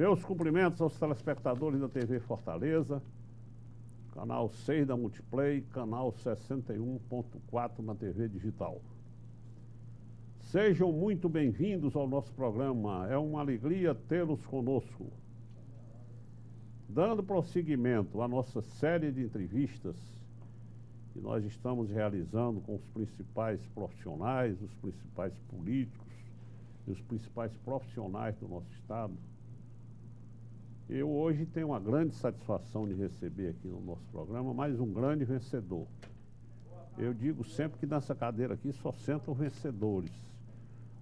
Meus cumprimentos aos telespectadores da TV Fortaleza, canal 6 da Multiplay, canal 61.4 na TV digital. Sejam muito bem-vindos ao nosso programa, é uma alegria tê-los conosco. Dando prosseguimento à nossa série de entrevistas que nós estamos realizando com os principais profissionais, os principais políticos e os principais profissionais do nosso estado, eu hoje tenho uma grande satisfação de receber aqui no nosso programa mais um grande vencedor. Eu digo sempre que nessa cadeira aqui só sentam vencedores,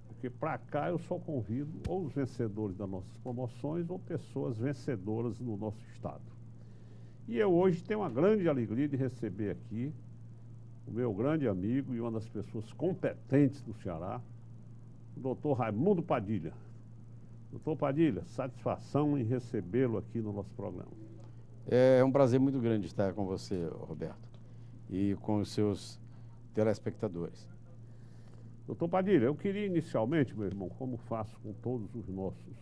porque para cá eu só convido ou os vencedores das nossas promoções ou pessoas vencedoras no nosso estado. E eu hoje tenho uma grande alegria de receber aqui o meu grande amigo e uma das pessoas competentes do Ceará, o doutor Raimundo Padilha. Doutor Padilha, satisfação em recebê-lo aqui no nosso programa. É um prazer muito grande estar com você, Roberto, e com os seus telespectadores. Doutor Padilha, eu queria inicialmente, meu irmão, como faço com todos os nossos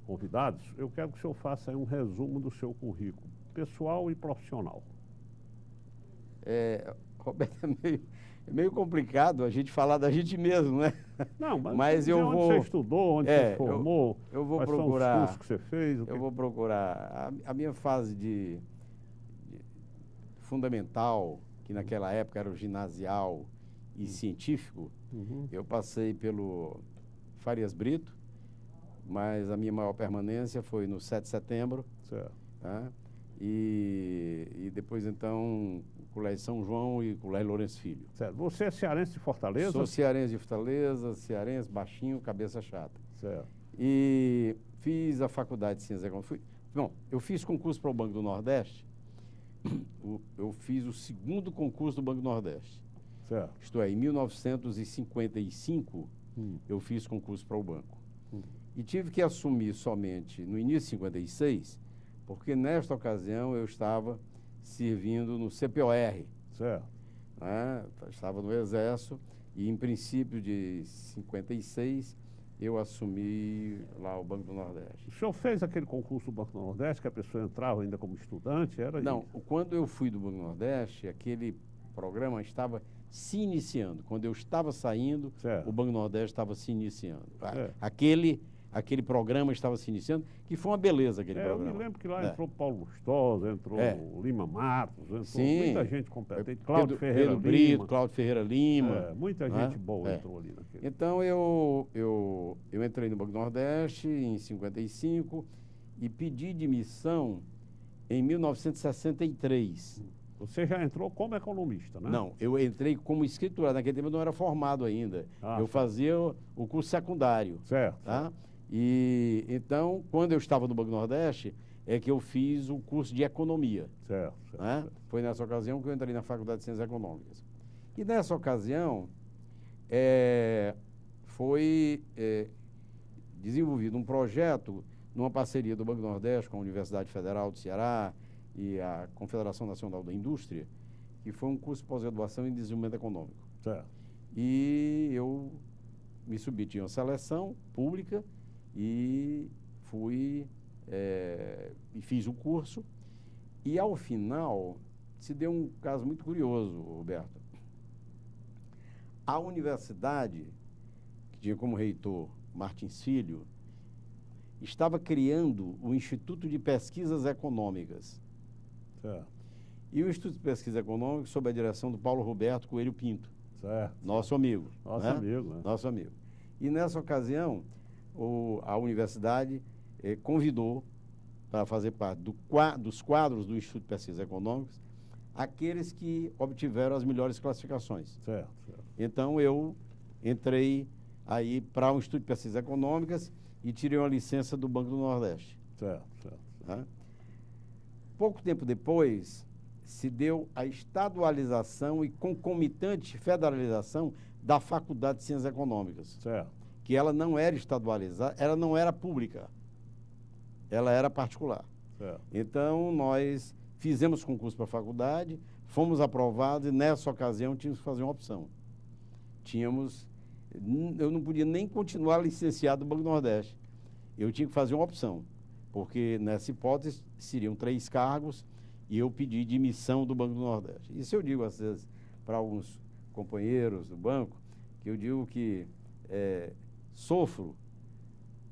convidados, eu quero que o senhor faça aí um resumo do seu currículo, pessoal e profissional. Roberto, é meio complicado a gente falar da gente mesmo, né? Não, mas eu onde vou... você estudou, onde você formou, eu vou quais procurar, são os cursos que você fez? Eu vou procurar a minha fase de fundamental, que naquela época era o ginasial e científico. Eu passei pelo Farias Brito, mas a minha maior permanência foi no 7 de setembro. Certo. Tá? E depois, então, o Colégio São João e o Colégio Lourenço Filho. Certo. Você é cearense de Fortaleza? Sou cearense de Fortaleza, cearense, baixinho, cabeça chata. Certo. E fiz a faculdade de Ciências Econômicas. Bom, eu fiz concurso para o Banco do Nordeste. Eu fiz o segundo concurso do Banco do Nordeste. Certo. Isto é, em 1955, eu fiz concurso para o banco. E tive que assumir somente no início de 56, porque nesta ocasião eu estava servindo no CPOR. Certo. Né? Estava no Exército e, em princípio de 56, eu assumi lá o Banco do Nordeste. O senhor fez aquele concurso do Banco do Nordeste, que a pessoa entrava ainda como estudante? Não, quando eu fui do Banco do Nordeste, aquele programa estava se iniciando. Quando eu estava saindo, certo, o Banco do Nordeste estava se iniciando. Certo. Aquele programa estava se iniciando, que foi uma beleza aquele programa. Eu me lembro que lá entrou Paulo Lustosa, entrou Lima Matos, entrou muita gente competente, Pedro Brito, Cláudio Ferreira Lima. Muita gente boa entrou ali naquele. Então eu entrei no Banco do Nordeste em 55 e pedi demissão em 1963. Você já entrou como economista, né? Não, eu entrei como escriturário. Naquele tempo eu não era formado ainda. Eu fazia o curso secundário. Certo. Tá? E então, quando eu estava no Banco do Nordeste, é que eu fiz o curso de economia. Certo. Né? Foi nessa ocasião que eu entrei na Faculdade de Ciências Econômicas. E nessa ocasião, foi desenvolvido um projeto numa parceria do Banco do Nordeste com a Universidade Federal do Ceará e a Confederação Nacional da Indústria, que foi um curso de pós-graduação em desenvolvimento econômico. Certo. E eu me submeti a uma seleção pública e fui e fiz o curso. E ao final se deu um caso muito curioso, Roberto. A universidade, que tinha como reitor Martins Filho, estava criando o Instituto de Pesquisas Econômicas. Certo. E o Instituto de Pesquisa Econômica, sob a direção do Paulo Roberto Coelho Pinto. Certo. Nosso amigo. Nosso amigo, né? Nosso amigo. E nessa ocasião, a universidade convidou para fazer parte dos quadros do Instituto de Pesquisas Econômicas aqueles que obtiveram as melhores classificações. Certo, certo. Então eu entrei aí para o Instituto de Pesquisas Econômicas e tirei uma licença do Banco do Nordeste. Certo, certo. Tá? Pouco tempo depois, se deu a estadualização e concomitante federalização da Faculdade de Ciências Econômicas. Certo. Que ela não era estadualizada, ela não era pública, ela era particular. Certo. Então, nós fizemos concurso para a faculdade, fomos aprovados e, nessa ocasião, tínhamos que fazer uma opção. Eu não podia nem continuar licenciado do Banco do Nordeste. eu tinha que fazer uma opção, porque nessa hipótese seriam 3 cargos e eu pedi demissão do Banco do Nordeste. Isso eu digo às vezes para alguns companheiros do banco, que eu digo que sofro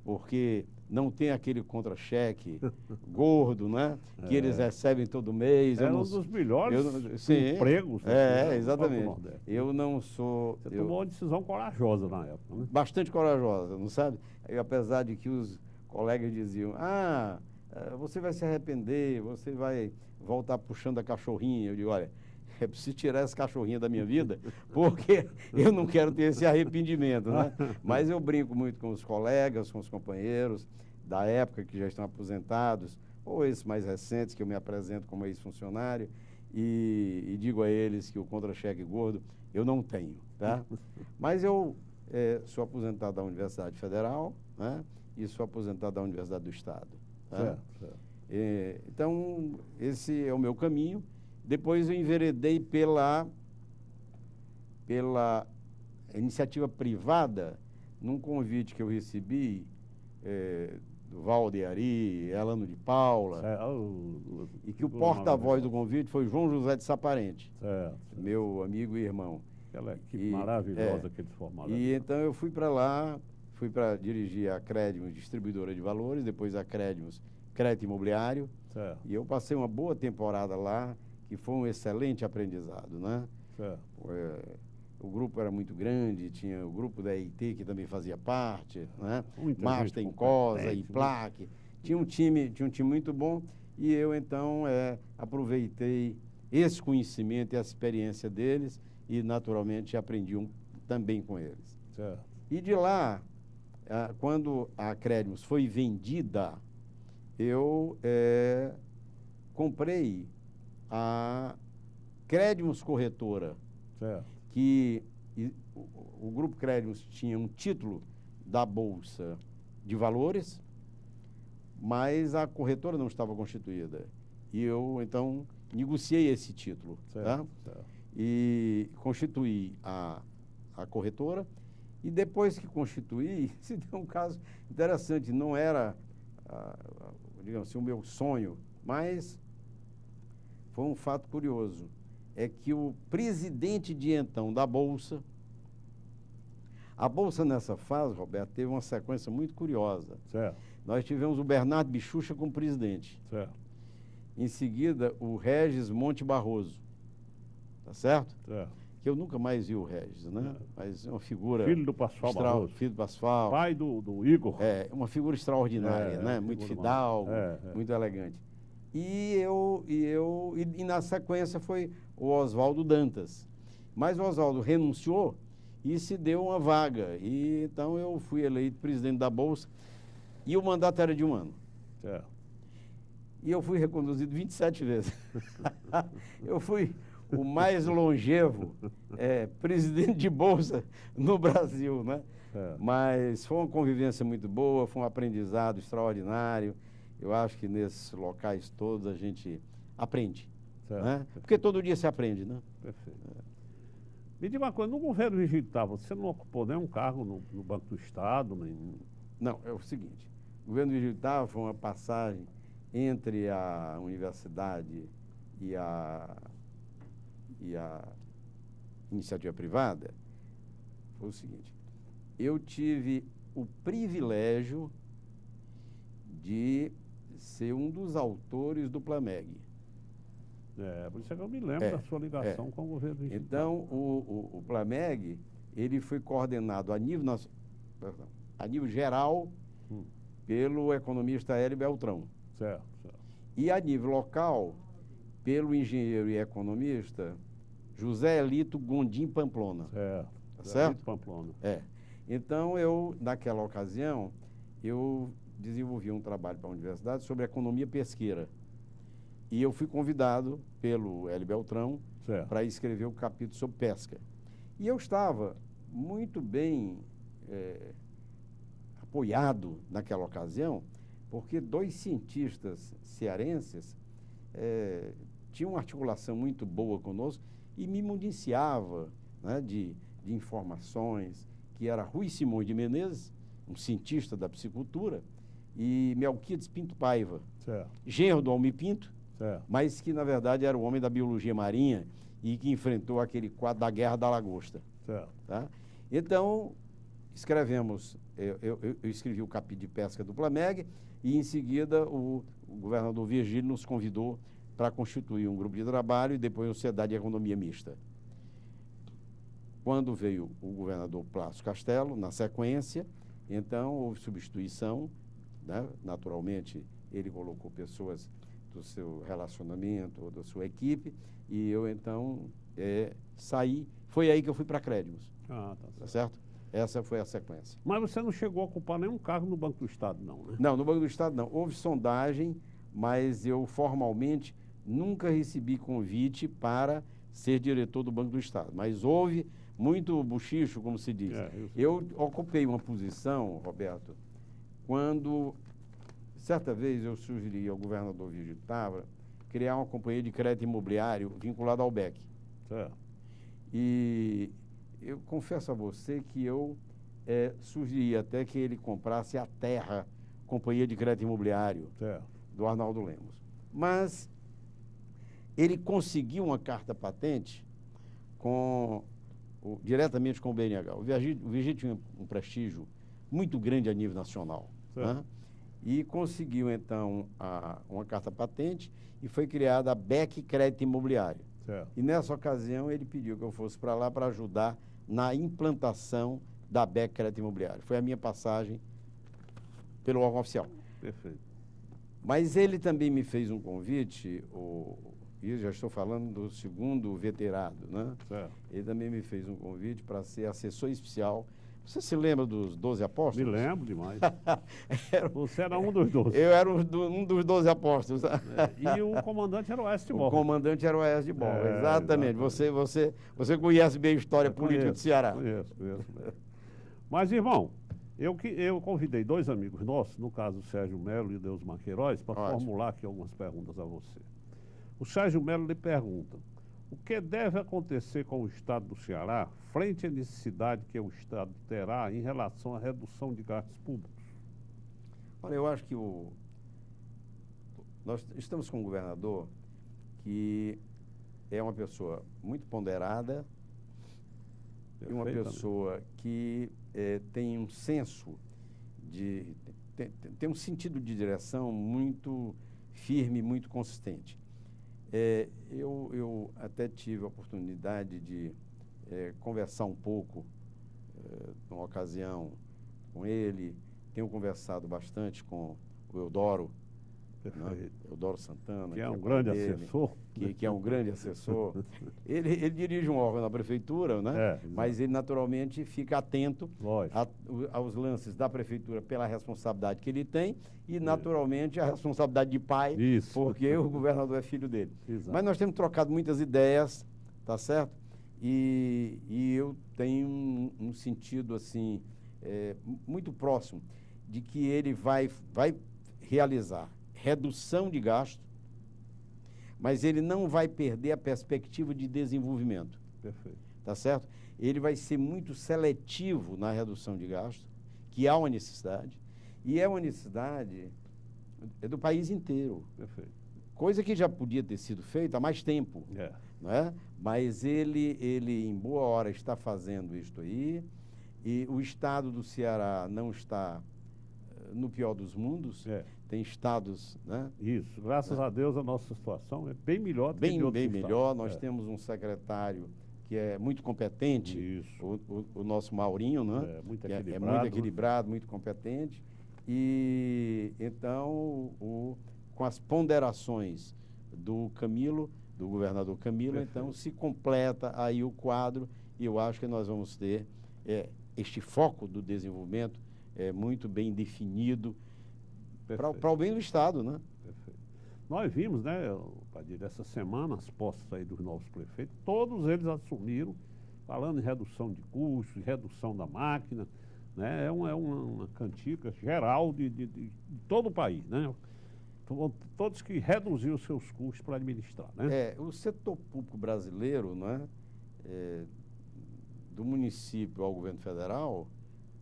porque não tem aquele contra-cheque gordo, né? Que eles recebem todo mês. É um dos melhores empregos. Exatamente. Eu não sou... Você tomou uma decisão corajosa na época, né? Bastante corajosa, não sabe? E apesar de que os colegas diziam, você vai se arrepender, você vai voltar puxando a cachorrinha. Eu digo, olha, é preciso tirar essa cachorrinha da minha vida, porque eu não quero ter esse arrependimento, né? Mas eu brinco muito com os colegas, com os companheiros da época que já estão aposentados, ou esses mais recentes que eu me apresento como ex-funcionário, e digo a eles que o contra-cheque gordo eu não tenho, tá? Mas eu sou aposentado da Universidade Federal, né? E sou aposentado da Universidade do Estado. Tá? Certo. Então, esse é o meu caminho. Depois eu enveredei pela iniciativa privada, num convite que eu recebi do Valde Ari, Elano de Paula, e que o porta-voz do convite foi João José de Saparente, meu amigo e irmão. Aquela equipe maravilhosa que eles formaram. E então eu fui para lá, fui para dirigir a Crédimos Distribuidora de Valores, depois a Crédimos Crédito Imobiliário, e eu passei uma boa temporada lá, que foi um excelente aprendizado, né? O grupo era muito grande, tinha o grupo da EIT que também fazia parte, né? Master em Cosa, IPLAC, tinha um time muito bom, e eu então aproveitei esse conhecimento e a experiência deles e naturalmente aprendi também com eles. E de lá, quando a Crédimos foi vendida, eu comprei a Crédimos Corretora, que o Grupo Crédimos tinha um título da Bolsa de Valores, mas a corretora não estava constituída. E eu, então, negociei esse título. E constituí a corretora, e depois que constituí, se deu um caso interessante, não era, digamos assim, o meu sonho, mas foi um fato curioso, é que o presidente de então da Bolsa, a Bolsa nessa fase, Roberto, teve uma sequência muito curiosa. Nós tivemos o Bernardo Bichucha como presidente. Em seguida, o Regis Monte Barroso. Tá certo? Que eu nunca mais vi o Regis, né? Mas é uma figura... Filho do Pascoal Barroso. Filho do Pascoal. Pai do Igor. Uma figura extraordinária, né? Muito fidalgo, muito elegante. E na sequência foi o Oswaldo Dantas. Mas o Oswaldo renunciou e se deu uma vaga. E então eu fui eleito presidente da Bolsa e o mandato era de 1 ano. E eu fui reconduzido 27 vezes. Eu fui o mais longevo presidente de Bolsa no Brasil, né? Mas foi uma convivência muito boa, foi um aprendizado extraordinário. Eu acho que nesses locais todos a gente aprende, né? Porque todo dia se aprende, né? Perfeito. Me diga uma coisa, no governo Vigílio, você não ocupou nenhum cargo no Banco do Estado? Não, é o seguinte, o governo Vigílio foi uma passagem entre a universidade e a iniciativa privada. Foi o seguinte, eu tive o privilégio de ser um dos autores do Plameg. Por isso é que eu me lembro da sua ligação com o governo Vigílio. Então, o Plameg, ele foi coordenado a nível geral pelo economista Hélio Beltrão. E a nível local, pelo engenheiro e economista José Elito Gondim Pamplona. Certo? Pamplona. Então, naquela ocasião, eu desenvolvi um trabalho para a universidade sobre economia pesqueira. E eu fui convidado pelo Hélio Beltrão para escrever o capítulo sobre pesca. E eu estava muito bem apoiado naquela ocasião, porque 2 cientistas cearenses tinham uma articulação muito boa conosco e me municiava, né, de informações, que era Rui Simões de Menezes, um cientista da piscicultura, e Melquiades Pinto Paiva, Certo. genro do Almir Pinto, Certo. mas que, na verdade, era o homem da biologia marinha e que enfrentou aquele quadro da Guerra da Lagosta. Certo. Tá? Então, escrevemos, eu escrevi o capítulo de pesca do Plameg e, em seguida, o governador Virgílio nos convidou para constituir um grupo de trabalho e depois uma sociedade de economia mista. Quando veio o governador Plácido Castelo, na sequência, então houve substituição, né? Naturalmente, ele colocou pessoas do seu relacionamento ou da sua equipe e eu, então, saí. Foi aí que eu fui para Crédimos. Ah, tá Tá certo. certo? Essa foi a sequência. Mas você não chegou a ocupar nenhum cargo no Banco do Estado, não, né? Não, no Banco do Estado não. Houve sondagem, mas eu formalmente nunca recebi convite para ser diretor do Banco do Estado. Mas houve muito buchicho, como se diz. Eu ocupei uma posição, Roberto, quando, certa vez, eu sugeri ao governador Virgílio Távora criar uma companhia de crédito imobiliário vinculada ao BEC. Certo. E eu confesso a você que eu sugeri até que ele comprasse a Terra, companhia de crédito imobiliário, Certo. do Arnaldo Lemos. Mas ele conseguiu uma carta patente diretamente com o BNH. O Virgílio tinha um prestígio muito grande a nível nacional. Né? E conseguiu, então, uma carta patente e foi criada a BEC Crédito Imobiliário. Certo. E nessa ocasião ele pediu que eu fosse para lá para ajudar na implantação da BEC Crédito Imobiliário. Foi a minha passagem pelo órgão oficial. Perfeito. Mas ele também me fez um convite, e eu já estou falando do segundo veterado, né? Certo. Ele também me fez um convite para ser assessor especial. Você se lembra dos 12 apóstolos? Me lembro demais. Você era um dos 12. Eu era um dos 12 apóstolos. E o comandante era o Oeste Borba. O comandante era o Oeste de Borba, exatamente. Exatamente. Você conhece bem a história política do Ceará. Conheço. Mas, irmão, eu convidei dois amigos nossos, no caso o Sérgio Melo e o Deusmar Queiroz, para formular aqui algumas perguntas a você. O Sérgio Melo lhe pergunta: o que deve acontecer com o Estado do Ceará frente à necessidade que o Estado terá em relação à redução de gastos públicos? Olha, eu acho que nós estamos com um governador que é uma pessoa muito ponderada e uma pessoa que tem um senso tem um sentido de direção muito firme, muito consistente. Eu até tive a oportunidade de conversar um pouco, numa ocasião, com ele. Tenho conversado bastante com o Eudoro, né? Eudoro Santana. Que é um grande assessor. Que é um grande assessor. Ele dirige um órgão na prefeitura, né? Mas ele naturalmente fica atento aos lances da prefeitura pela responsabilidade que ele tem e naturalmente a responsabilidade de pai, porque o governador é filho dele. Exato. Mas nós temos trocado muitas ideias, tá certo? E eu tenho um sentido assim muito próximo de que ele vai realizar redução de gasto, mas ele não vai perder a perspectiva de desenvolvimento. Perfeito. Tá certo? Ele vai ser muito seletivo na redução de gasto, que há uma necessidade, e é uma necessidade do país inteiro. Perfeito. Coisa que já podia ter sido feita há mais tempo. Não é? Mas ele, em boa hora, está fazendo isto aí, e o estado do Ceará não está no pior dos mundos. Tem estados, né? Isso. Graças a Deus a nossa situação é bem melhor do que de outros estados. Bem melhor. Nós temos um secretário que é muito competente, o nosso Maurinho, né? Muito é equilibrado. Muito equilibrado, muito competente. E então, com as ponderações do governador Camilo, então se completa aí o quadro e eu acho que nós vamos ter este foco do desenvolvimento muito bem definido para o bem do Estado, né? Perfeito. Nós vimos, né, Padilha, essa semana, as posses aí dos novos prefeitos, todos eles assumiram, falando em redução de custos, redução da máquina, né? É uma cantiga geral de todo o país, né? Todos que reduziram os seus custos para administrar, né? O setor público brasileiro, né, do município ao governo federal,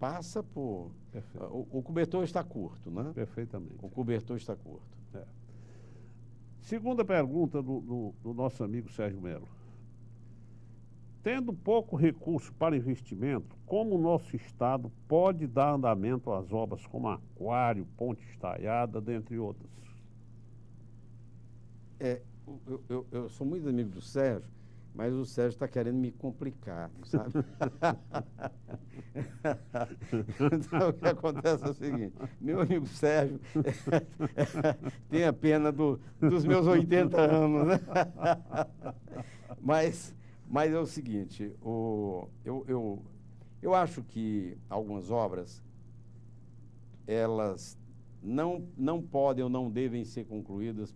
passa por... Perfeito. O cobertor está curto, né? Perfeitamente. O cobertor está curto. É. Segunda pergunta do nosso amigo Sérgio Melo. Tendo pouco recurso para investimento, como o nosso Estado pode dar andamento às obras como aquário, ponte estaiada, dentre outras? Eu sou muito amigo do Sérgio, mas o Sérgio está querendo me complicar, sabe? Então, o que acontece é o seguinte, meu amigo Sérgio tem a pena dos meus 80 anos, né? Mas é o seguinte, eu acho que algumas obras, elas não podem ou não devem ser concluídas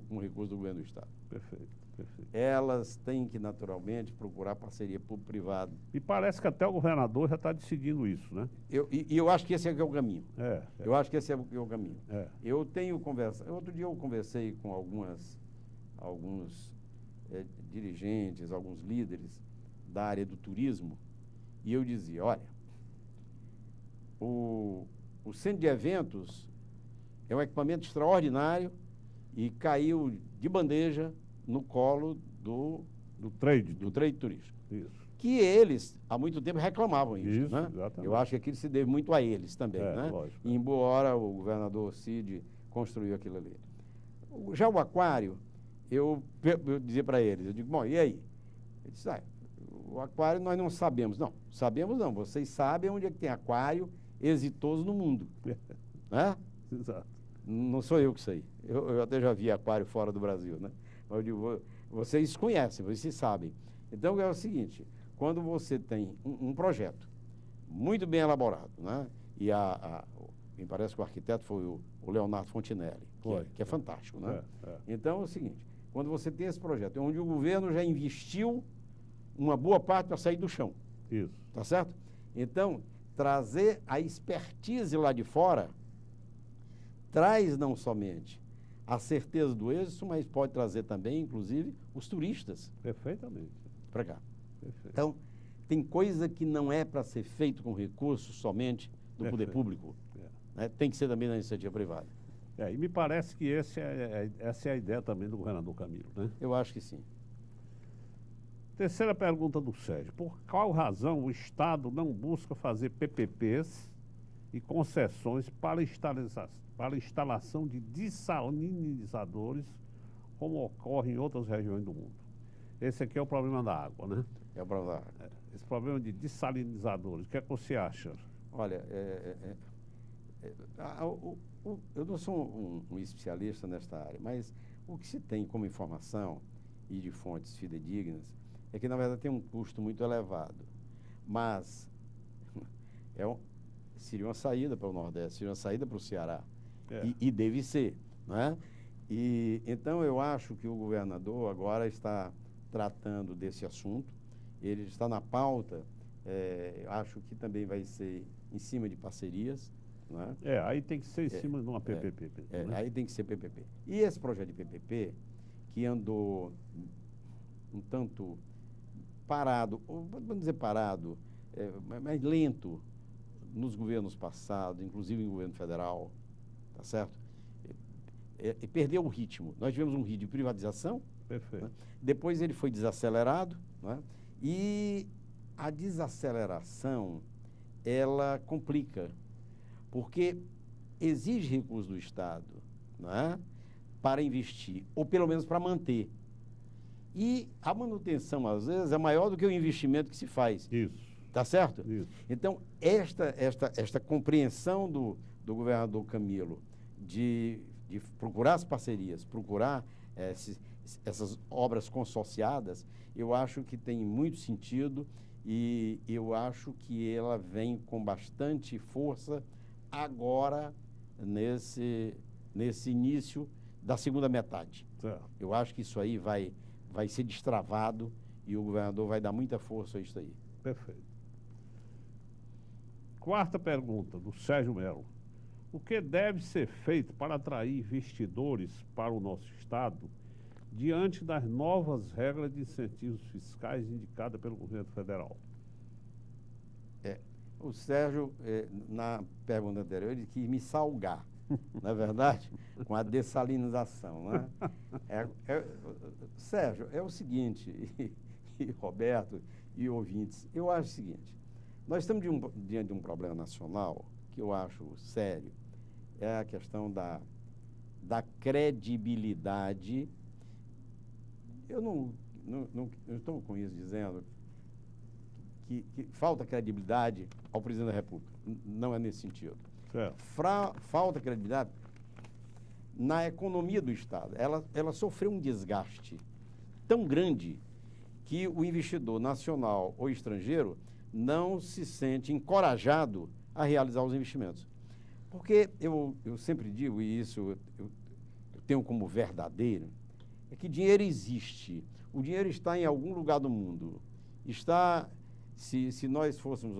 com recurso do governo do Estado. Perfeito, perfeito. Elas têm que, naturalmente, procurar parceria público-privada. E parece que até o governador já está decidindo isso, né? Eu acho que esse é o caminho. É. Eu acho que esse é o caminho. É. Eu tenho conversa. Outro dia eu conversei com alguns dirigentes, alguns líderes da área do turismo, e eu dizia, olha, o centro de eventos é um equipamento extraordinário e caiu de bandeja no colo do trade turístico. Isso. Que eles, há muito tempo, reclamavam isso, Isso, né? exatamente. Eu acho que aquilo se deve muito a eles também, né? Lógico. Embora o governador Cid construiu aquilo ali. Já o aquário, eu dizia para eles, eu digo, bom, e aí? Ele disse, o aquário nós não sabemos. Não, sabemos não, vocês sabem onde é que tem aquário exitoso no mundo. Né? Exato. Não sou eu que sei. Eu até já vi aquário fora do Brasil, né? Mas eu digo, vocês conhecem, vocês sabem. Então é o seguinte, quando você tem um projeto muito bem elaborado, né? E me parece que o arquiteto foi o Leonardo Fontinelli, que é fantástico, né? Então é o seguinte, quando você tem esse projeto, onde o governo já investiu uma boa parte para sair do chão. Isso. Tá certo? Então, trazer a expertise lá de fora traz não somente a certeza do êxito, mas pode trazer também, inclusive, os turistas. Perfeitamente. Para cá. Perfeito. Então, tem coisa que não é para ser feito com recursos somente do poder público. Né? Tem que ser também na iniciativa privada. E me parece que essa é a ideia também do governador Camilo, né? Eu acho que sim. Terceira pergunta do Sérgio. Por qual razão o Estado não busca fazer PPPs e concessões para instalação de dessalinizadores, como ocorre em outras regiões do mundo? Esse aqui é o problema da água, né? É o problema da água. Esse problema de dessalinizadores, o que é que você acha? Olha, eu não sou um especialista nesta área, mas o que se tem como informação e de fontes fidedignas é que, na verdade, tem um custo muito elevado. Mas seria uma saída para o Nordeste, seria uma saída para o Ceará. E deve ser, né? E então eu acho que o governador agora está tratando desse assunto, ele está na pauta, acho que também vai ser em cima de parcerias, né? Aí tem que ser em cima de uma PPP. Né? Aí tem que ser PPP. E esse projeto de PPP, que andou um tanto parado, vamos dizer parado, mas lento nos governos passados, inclusive no governo federal, tá certo? E perdeu o ritmo. Nós tivemos um ritmo de privatização. Perfeito. Né? Depois ele foi desacelerado, né? E a desaceleração, ela complica, porque exige recursos do Estado, né? Para investir, ou pelo menos para manter. E a manutenção, às vezes, é maior do que o investimento que se faz. Isso. Tá certo? Isso. Então, esta compreensão do governador Camilo de procurar as parcerias, procurar essas obras consorciadas, eu acho que tem muito sentido e eu acho que ela vem com bastante força agora nesse início da segunda metade. Certo. Eu acho que isso aí vai ser destravado e o governador vai dar muita força a isso aí. Perfeito. Quarta pergunta, do Sérgio Melo. O que deve ser feito para atrair investidores para o nosso Estado diante das novas regras de incentivos fiscais indicadas pelo governo federal? O Sérgio, na pergunta anterior, ele quis me salgar, não é verdade? Com a dessalinização, né? Sérgio, é o seguinte, e Roberto e ouvintes, eu acho o seguinte, nós estamos diante de um problema nacional que eu acho sério, é a questão da credibilidade. Eu não estou com isso dizendo que falta credibilidade ao presidente da República. Não é nesse sentido. Falta credibilidade na economia do Estado. Ela sofreu um desgaste tão grande que o investidor nacional ou estrangeiro não se sente encorajado a realizar os investimentos. Porque eu sempre digo, e isso eu tenho como verdadeiro, é que dinheiro existe. O dinheiro está em algum lugar do mundo. Está, se nós fôssemos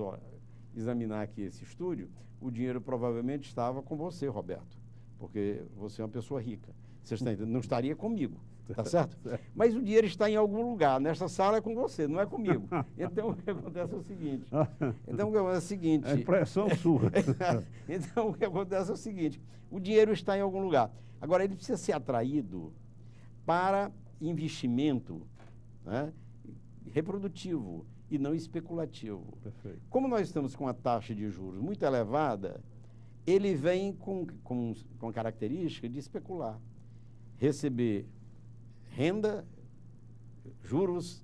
examinar aqui esse estúdio, o dinheiro provavelmente estava com você, Roberto, porque você é uma pessoa rica. Você não estaria comigo, tá certo? Mas o dinheiro está em algum lugar. Nesta sala é com você, não é comigo. Então, o que acontece é o seguinte. A impressão sua. Então, o que acontece é o seguinte. O dinheiro está em algum lugar. Agora, ele precisa ser atraído para investimento, né, reprodutivo e não especulativo. Perfeito. Como nós estamos com uma taxa de juros muito elevada, ele vem com a característica de especular, receber renda, juros,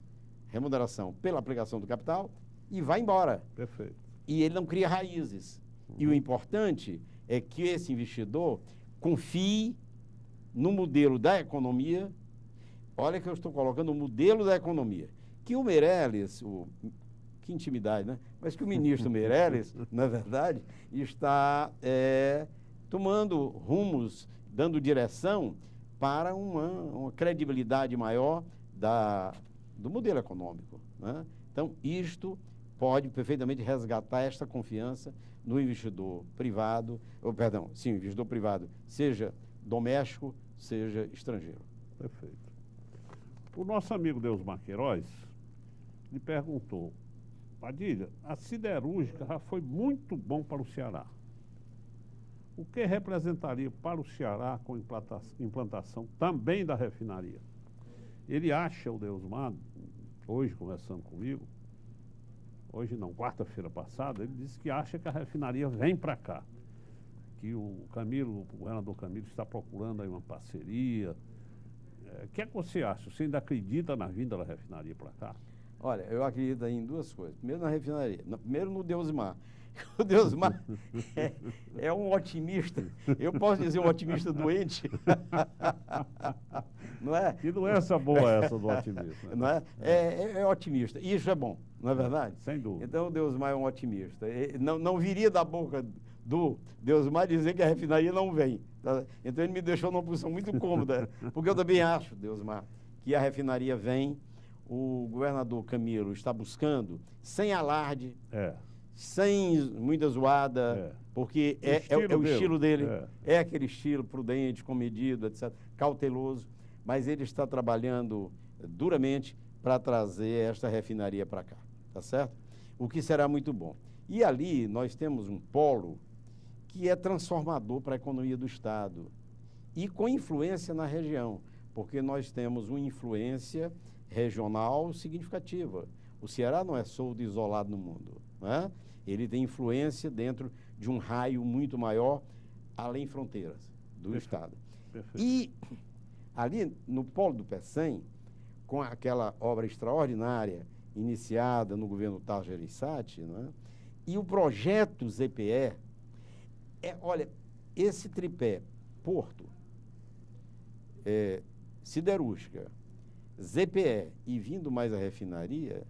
remuneração pela aplicação do capital e vai embora. Perfeito. E ele não cria raízes. E o importante é que esse investidor confie no modelo da economia. Olha que eu estou colocando o modelo da economia. Que o Meirelles, que intimidade, né? Mas que o ministro Meirelles, na verdade, está tomando rumos, dando direção para uma credibilidade maior do modelo econômico, né? Então, isto pode perfeitamente resgatar esta confiança no investidor privado, investidor privado, seja doméstico, seja estrangeiro. Perfeito. O nosso amigo Deusmar Queiroz lhe perguntou: Padilha, a siderúrgica já foi muito bom para o Ceará. O que representaria para o Ceará com implantação também da refinaria? Ele acha, o Deusmar, hoje conversando comigo, hoje não, quarta-feira passada, ele disse que acha que a refinaria vem para cá, que o governador Camilo está procurando aí uma parceria. O que é que você acha? Você ainda acredita na vinda da refinaria para cá? Olha, eu acredito em duas coisas. Primeiro na refinaria, primeiro no Deusmar. O Deusmar é um otimista. Eu posso dizer um otimista doente? Não é? Que doença boa essa do otimismo. Né? Não é? É otimista. E isso é bom, não é verdade? Sem dúvida. Então o Deusmar é um otimista. Não viria da boca do Deusmar dizer que a refinaria não vem. Tá? Então ele me deixou numa posição muito cômoda, porque eu também acho, Deusmar, que a refinaria vem. O governador Camilo está buscando, sem alarde, sem muita zoada, porque é o estilo dele, é aquele estilo prudente, comedido, etc., cauteloso, mas ele está trabalhando duramente para trazer esta refinaria para cá, tá certo? O que será muito bom. E ali nós temos um polo que é transformador para a economia do Estado e com influência na região, porque nós temos uma influência regional significativa. O Ceará não é solto e isolado no mundo, né? Ele tem influência dentro de um raio muito maior, além fronteiras do Estado. Perfeito. E ali no polo do Pecém, com aquela obra extraordinária iniciada no governo Tasso Gereissati, né? E o projeto ZPE, olha, esse tripé, Porto, siderúrgica, ZPE e vindo mais a refinaria,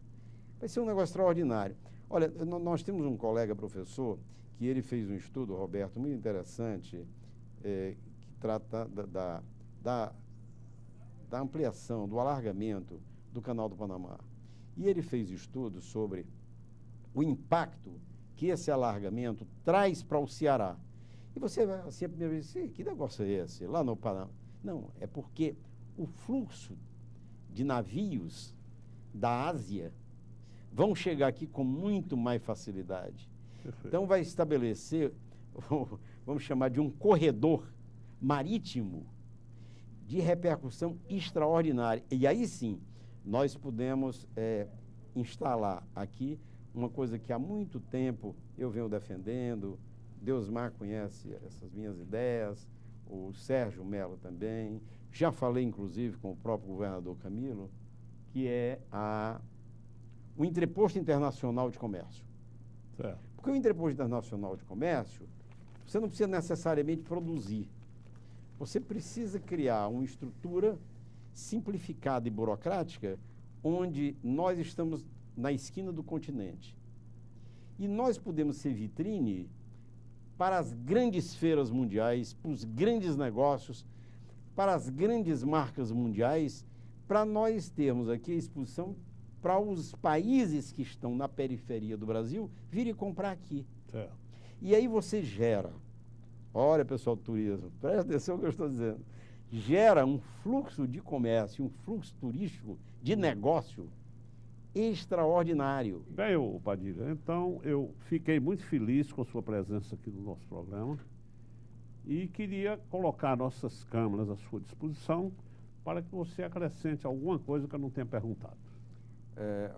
vai ser um negócio extraordinário. Olha, nós temos um colega professor que ele fez um estudo, Roberto, muito interessante, que trata da ampliação, do alargamento do Canal do Panamá. E ele fez estudo sobre o impacto que esse alargamento traz para o Ceará. E você vai assim, a primeira vez, que negócio é esse? Lá no Panamá? Não, é porque o fluxo de navios da Ásia vão chegar aqui com muito mais facilidade. Perfeito. Então vai estabelecer, vamos chamar de um corredor marítimo de repercussão extraordinária. E aí sim, nós podemos instalar aqui uma coisa que há muito tempo eu venho defendendo. Deusmar conhece essas minhas ideias, o Sérgio Mello também. Já falei, inclusive, com o próprio governador Camilo, que é o entreposto internacional de comércio. Certo. Porque o entreposto internacional de comércio, você não precisa necessariamente produzir. Você precisa criar uma estrutura simplificada e burocrática onde nós estamos na esquina do continente. E nós podemos ser vitrine para as grandes feiras mundiais, para os grandes negócios, para as grandes marcas mundiais, para nós termos aqui a exposição para os países que estão na periferia do Brasil virem comprar aqui. Certo. E aí você gera, olha pessoal do turismo, presta atenção no que eu estou dizendo, gera um fluxo de comércio, um fluxo turístico de negócio extraordinário. Bem, Padilha, então eu fiquei muito feliz com a sua presença aqui no nosso programa e queria colocar nossas câmeras à sua disposição para que você acrescente alguma coisa que eu não tenha perguntado.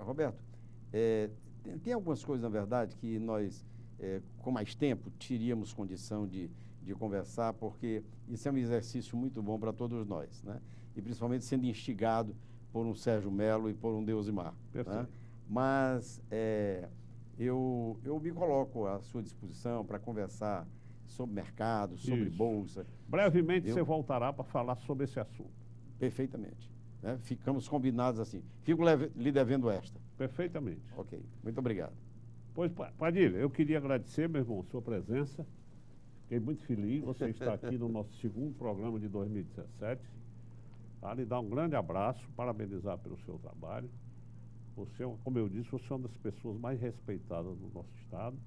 Roberto, tem algumas coisas, na verdade, que nós, com mais tempo, teríamos condição de conversar, porque isso é um exercício muito bom para todos nós, né? E principalmente sendo instigado por um Sérgio Mello e por um Deusmar. Né? Mas eu me coloco à sua disposição para conversar sobre mercado, sobre bolsa. Brevemente você voltará para falar sobre esse assunto. Perfeitamente. Né? Ficamos combinados assim. Fico lhe devendo esta. Perfeitamente. Ok. Muito obrigado. Pois, Padilha, eu queria agradecer, meu irmão, a sua presença. Fiquei muito feliz. Você está aqui no nosso segundo programa de 2017. Lhe dar um grande abraço, parabenizar pelo seu trabalho. Você, como eu disse, você é uma das pessoas mais respeitadas do nosso estado.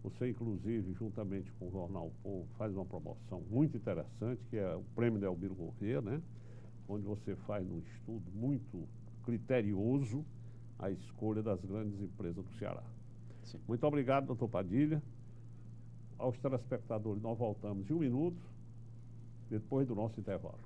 Você, inclusive, juntamente com o Jornal O Povo, faz uma promoção muito interessante, que é o Prêmio Delmiro Gouveia, né? Onde você faz um estudo muito criterioso a escolha das grandes empresas do Ceará. Sim. Muito obrigado, doutor Padilha. Aos telespectadores, nós voltamos em 1 minuto, depois do nosso intervalo.